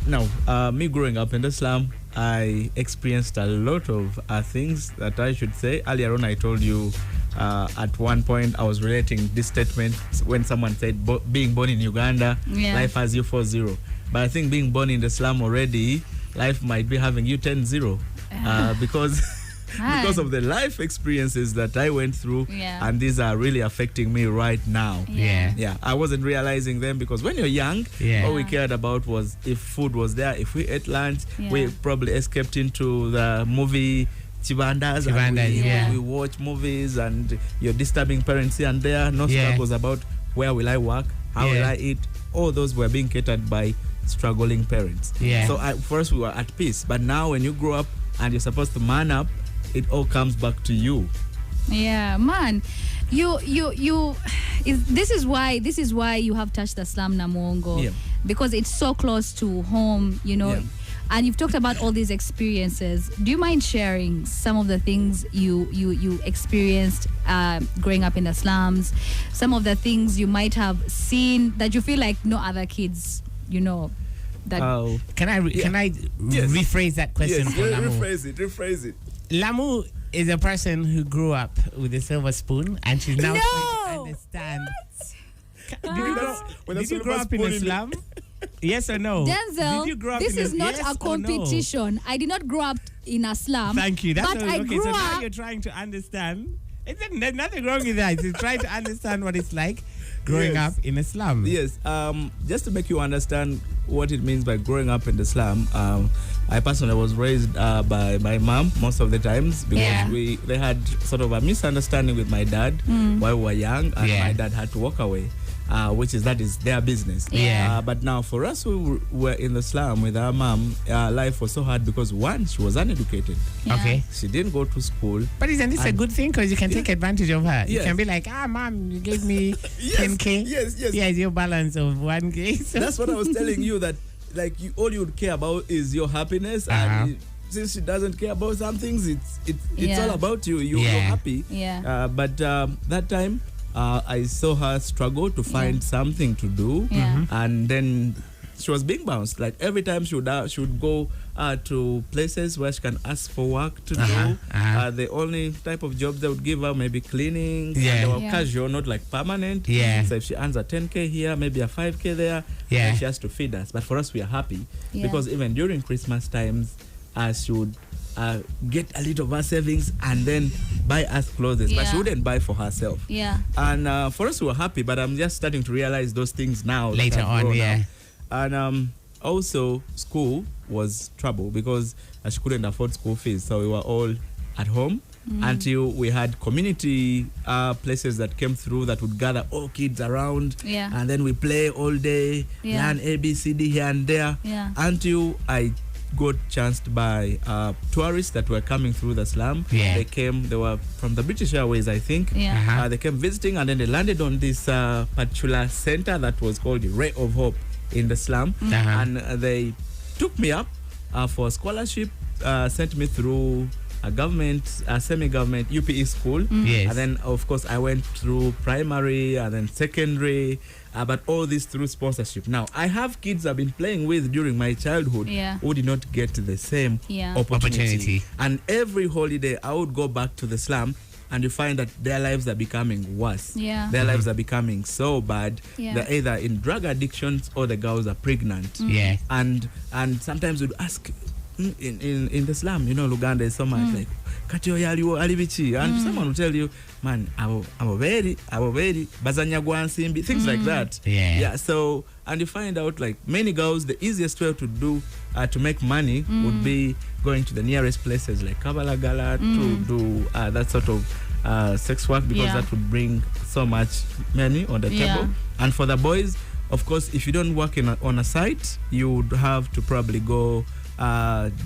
Now, me growing up in the slum, I experienced a lot of things that I should say. Earlier on, I told you at one point I was relating this statement when someone said being born in Uganda, life has you 4-0. But I think being born in the slum already, life might be having you 10-0 because of the life experiences that I went through, and these are really affecting me right now. I wasn't realizing them because when you're young, all we cared about was if food was there, if we ate lunch, we probably escaped into the movie Chibandas, and we watch movies, and your disturbing parents here and there, no struggles about where will I work, how will I eat. All those were being catered by struggling parents. So first we were at peace, but now when you grow up and you're supposed to man up, it all comes back to you. Man, this is why you have touched the slum, Namongo, because it's so close to home, you know. And you've talked about all these experiences. Do you mind sharing some of the things you experienced growing up in the slums? Some of the things you might have seen that you feel like no other kids, you know. That Can I rephrase that question for Lamu? Rephrase it. Lamu is a person who grew up with a silver spoon, and she's now trying to understand. Did you grow up in a slum? Yes or no? Denzel, did you grow up this is not a competition. No? I did not grow up in a slum. Thank you. That's but I grew so up. now you're trying to understand. There's nothing wrong with that. You're trying to understand what it's like growing up in a slum. Yes. Just to make you understand what it means by growing up in the slum, I personally was raised by my mom most of the times because they had sort of a misunderstanding with my dad while we were young, and my dad had to walk away. That is their business. But now for us who were in the slum with our mom, life was so hard because one, she was uneducated. Okay. She didn't go to school. But isn't this a good thing? Because you can take advantage of her. You can be like, mom, you gave me 10K. Yes. Here's your balance of 1K. So that's what I was telling you, that like all you would care about is your happiness. And since she doesn't care about some things, it's all about you. You're happy. But that time, I saw her struggle to find something to do, and then she was being bounced. Like every time she would go to places where she can ask for work to do. The only type of jobs they would give her maybe cleaning. They were casual, not like permanent. So if she earns a 10K here, maybe a 5K there, then she has to feed us. But for us, we are happy because even during Christmas times, she would get a little of her savings and then buy us clothes, but she wouldn't buy for herself. And for us, we were happy, but I'm just starting to realize those things now. Later on, And also, school was trouble because she couldn't afford school fees, so we were all at home until we had community places that came through that would gather all kids around, and then we play all day, learn ABCD here and there, until I got chanced by tourists that were coming through the slum. They were from the British Airways, I think. They came visiting, and then they landed on this particular center that was called the Ray of Hope in the slum. And they took me up for a scholarship, sent me through a semi-government UPE school. And then, of course, I went through primary and then secondary, but all this through sponsorship. Now, I have kids I've been playing with during my childhood who did not get the same opportunity. And every holiday, I would go back to the slum, and you find that their lives are becoming worse. Their lives are becoming so bad. They're either in drug addictions or the girls are pregnant. And sometimes we'd ask, in the slum, you know, Luganda is so much like Katio yaliwo alibichi, and someone will tell you, man, I'm very bazanya gwansimbi, things like that. So, and you find out like many girls, the easiest way to do to make money would be going to the nearest places like Kabalagala to do that sort of sex work, because that would bring so much money on the table. And for the boys, of course, if you don't work on a site, you would have to probably go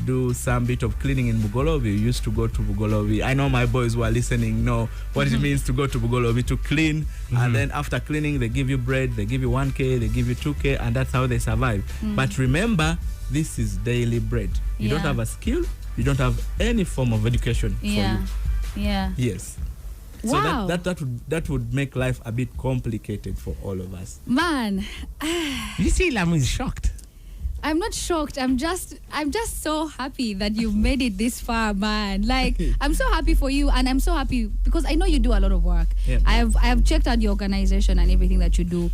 do some bit of cleaning in Bugolobi. You used to go to Bugolobi. I know my boys who are listening know what it means to go to Bugolobi to clean, and then after cleaning they give you bread, they give you 1K, they give you 2K, and that's how they survive. But remember, this is daily bread. You don't have a skill, you don't have any form of education for you. Yes. Wow. So that would make life a bit complicated for all of us. Man. You see, Lamu is shocked. I'm not shocked. I'm just so happy that you've made it this far, man. Like, I'm so happy for you, and I'm so happy because I know you do a lot of work. Yeah. I have checked out your organization and everything that you do.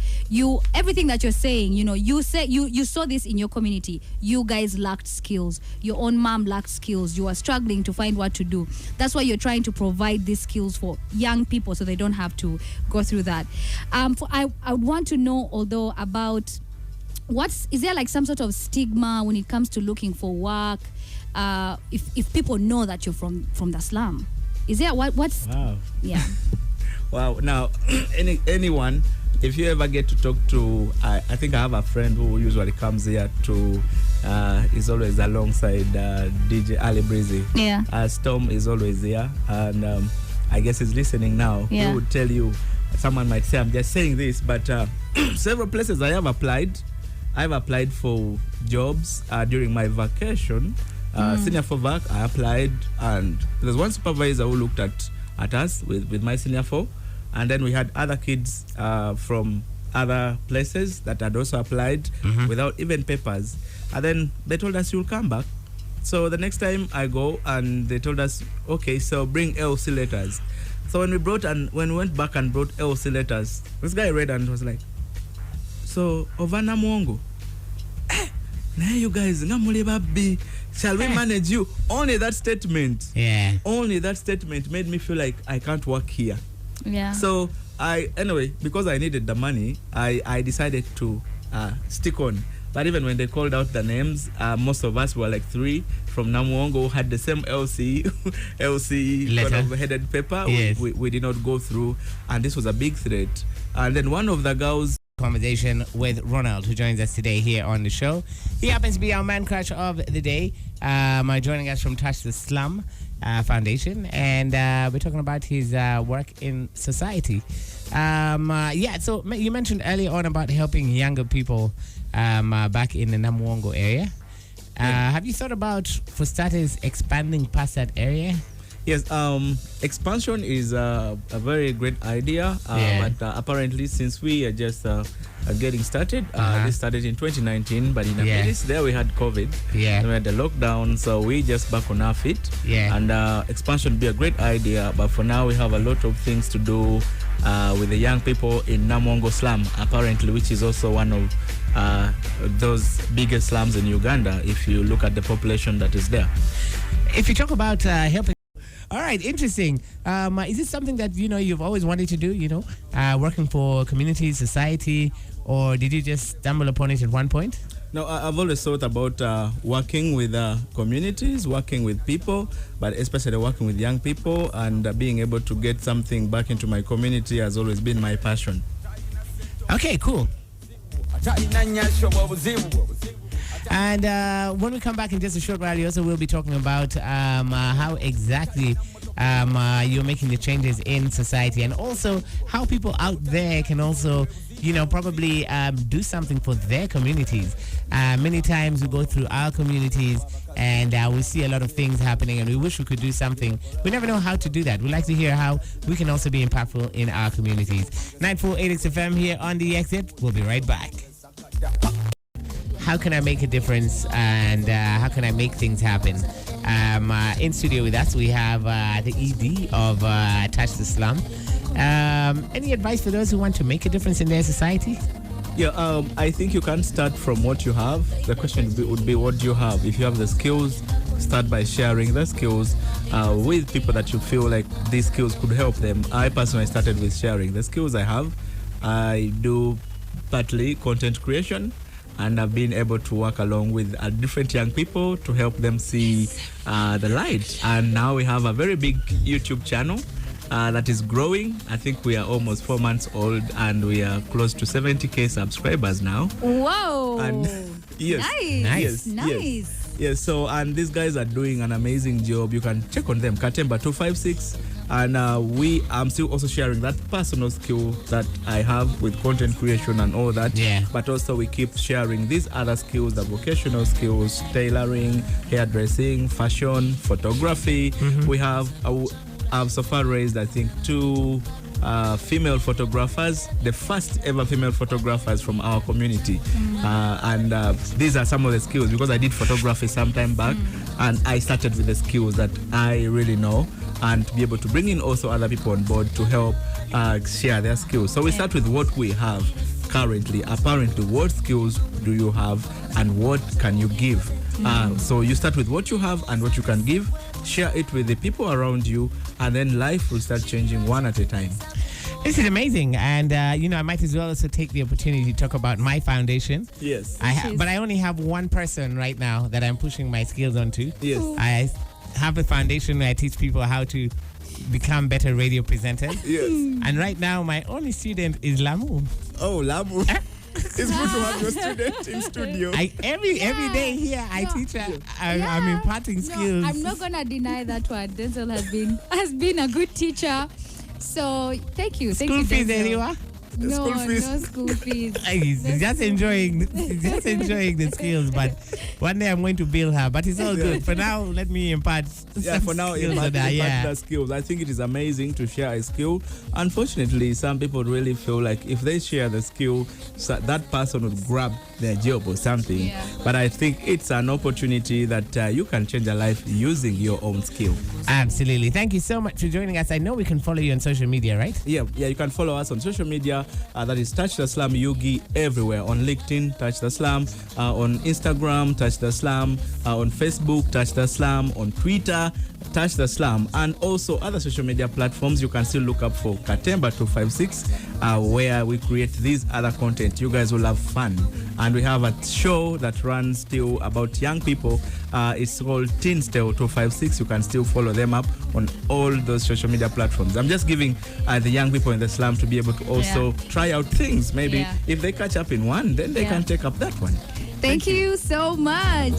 Everything that you're saying, you say you saw this in your community. You guys lacked skills. Your own mom lacked skills. You are struggling to find what to do. That's why you're trying to provide these skills for young people so they don't have to go through that. I would want to know, although, about is there like some sort of stigma when it comes to looking for work? If people know that you're from the slum, is there what's Wow. Yeah. Wow. Now, anyone, if you ever get to talk to, I think I have a friend who usually comes here to, is always alongside DJ Ali Breezy. Yeah. Storm is always here, and I guess he's listening now. Yeah. He would tell you, someone might say, I'm just saying this, but several places I have applied. I've applied for jobs during my vacation. Senior for VAC, I applied, and there's one supervisor who looked at us with my senior for, and then we had other kids from other places that had also applied without even papers. And then they told us, you'll come back. So the next time I go, and they told us, okay, so bring LC letters. So when we went back and brought LC letters, this guy read and was like, so Ovana Mwongo, now you guys, shall we manage you? Only that statement. Yeah. Only that statement made me feel like I can't work here. Yeah. So anyway, because I needed the money, I decided to stick on. But even when they called out the names, most of us were like 3 from Namuongo who had the same LC letter, kind of headed paper. Yes. We did not go through, and this was a big threat. And then one of the girls. Conversation with Ronald, who joins us today here on the show. He happens to be our man crush of the day, joining us from Touch the Slum Foundation, and we're talking about his work in society. So you mentioned earlier on about helping younger people back in the Namuongo area. Have you thought about, for starters, expanding past that area? Yes, expansion is a very great idea, but apparently since we are just getting started, this started in 2019, but in the midst there we had COVID, we had the lockdown, so we just back on our feet, and expansion would be a great idea, but for now we have a lot of things to do with the young people in Namuongo slum, apparently, which is also one of those biggest slums in Uganda, if you look at the population that is there. If you talk about helping. All right, interesting. Is this something that you've always wanted to do? Working for community, society, or did you just stumble upon it at one point? No, I've always thought about working with communities, working with people, but especially working with young people, and being able to get something back into my community has always been my passion. Okay, cool. And when we come back in just a short while, you also will be talking about how exactly you're making the changes in society, and also how people out there can also, probably do something for their communities. Many times we go through our communities and we see a lot of things happening, and we wish we could do something. We never know how to do that. We'd like to hear how we can also be impactful in our communities. 94.8 FM here on The Exit. We'll be right back. How can I make a difference, and how can I make things happen? In studio with us, we have the ED of Touch the Slum. Any advice for those who want to make a difference in their society? Yeah, I think you can start from what you have. The question would be what you have. If you have the skills, start by sharing the skills with people that you feel like these skills could help them. I personally started with sharing the skills I have. I do partly content creation, and I've been able to work along with different young people to help them see the light. And now we have a very big YouTube channel that is growing. I think we are almost 4 months old, and we are close to 70,000 subscribers now. Whoa! And yes, Nice. Yes, so, and these guys are doing an amazing job. You can check on them, Katemba 256. And I'm still also sharing that personal skill that I have with content creation and all that. Yeah. But also we keep sharing these other skills, the vocational skills, tailoring, hairdressing, fashion, photography. We have, I've so far raised, I think, female photographers, the first ever female photographers from our community. And these are some of the skills, because I did photography some time back, and I started with the skills that I really know, and to be able to bring in also other people on board to help share their skills. So we start with what we have currently. Apparently, what skills do you have and what can you give? So you start with what you have and what you can give, share it with the people around you, and then life will start changing one at a time. This is amazing, and I might as well also take the opportunity to talk about my foundation. Yes. But I only have one person right now that I'm pushing my skills onto. Yes. I have a foundation where I teach people how to become better radio presenters. Yes. And right now, my only student is Lamu. Oh, Lamu. It's good to have your student in studio. Every day here, I teach her. I'm imparting skills. I'm not gonna deny that one. Denzel has been a good teacher. So thank you. Thank School you, fees, Denzel. Eliwa? No, School fees. no school fees. He's just enjoying the skills, but one day I'm going to bill her. But it's all good. For now, let me impart For now, skills impart on her. the skills. I think it is amazing to share a skill. Unfortunately, some people really feel like if they share the skill, that person would grab their job or something. Yeah. But I think it's an opportunity that you can change a life using your own skill. Absolutely. Thank you so much for joining us. I know we can follow you on social media, right? Yeah, you can follow us on social media. That is Touch the Slam Yugi everywhere. On LinkedIn, Touch the Slam. On Instagram, Touch the Slam. On Facebook, Touch the Slam. On Twitter, Touch the Slam. And also other social media platforms. You can still look up for Katemba 256, where we create these other content. You guys will have fun. And we have a show that runs still about young people. It's called Teens Tale 256. You can still follow them up on all those social media platforms. I'm just giving the young people in the slum to be able to also try out things. Maybe if they catch up in one, then they can take up that one. Thank you so much.